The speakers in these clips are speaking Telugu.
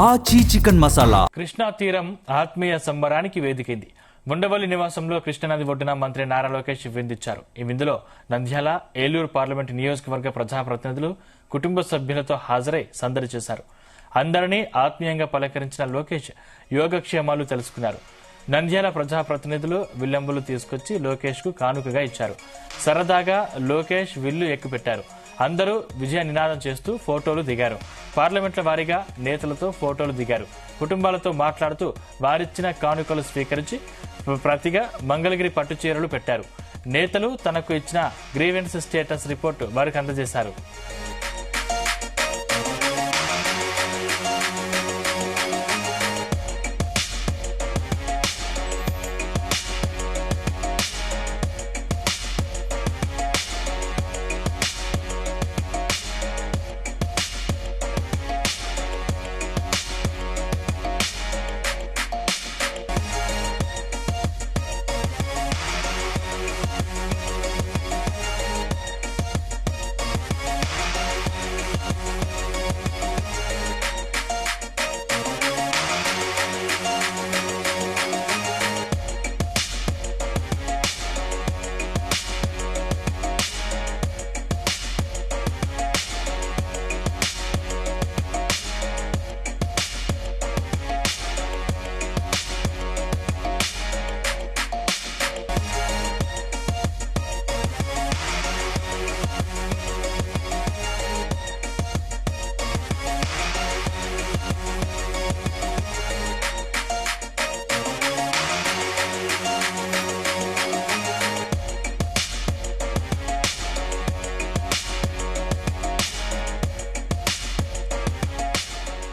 ఆచి చికెన్ మసాలా. కృష్ణా తీరం ఆత్మీయ సంబరానికి వేదికైంది. ఉండవల్లి నివాసంలో కృష్ణానది ఒడ్డున మంత్రి నారా లోకేష్ విందిచ్చారు. ఈ విందులో నంద్యాల, ఏలూరు పార్లమెంటు నియోజకవర్గ ప్రజాప్రతినిధులు కుటుంబ సభ్యులతో హాజరై సందడి చేశారు. అందరినీ ఆత్మీయంగా పలకరించిన లోకేష్ యోగక్షేమాలు తెలుసుకున్నారు. నంద్యాల ప్రజాప్రతినిధులు విల్లంబులు తీసుకొచ్చి లోకేష్ కు కానుకగా ఇచ్చారు. సరదాగా లోకేష్ విల్లు ఎక్కుపెట్టారు. అందరూ విజయ నినాదం చేస్తూ ఫోటోలు దిగారు. పార్లమెంట్ల వారీగా నేతలతో ఫోటోలు దిగారు. కుటుంబాలతో మాట్లాడుతూ వారిచ్చిన కానుకలు స్వీకరించి ప్రతిగా మంగళగిరి పట్టు చీరలు పెట్టారు. నేతలు తనకు ఇచ్చిన గ్రీవెన్స్ స్టేటస్ రిపోర్టు వారికి అందజేశారు.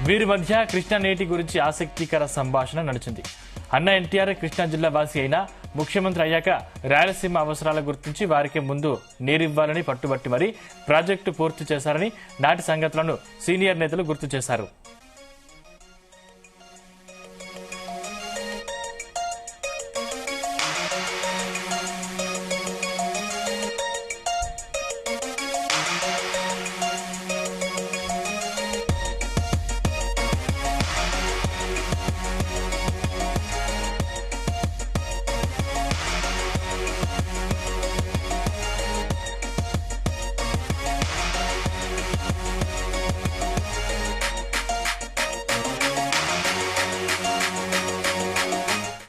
వీరి మధ్య కృష్ణా నీటి గురించి ఆసక్తికర సంభాషణ నడిచింది. అన్న ఎన్టీఆర్ కృష్ణా జిల్లా వాసి అయినా ముఖ్యమంత్రి అయ్యాక రాయలసీమ అవసరాల గుర్తించి వారికి ముందు నీరివ్వాలని పట్టుబట్టి మరీ ప్రాజెక్టు పూర్తి చేశారని నాటి సంగతులను సీనియర్ నేతలు గుర్తు చేశారు.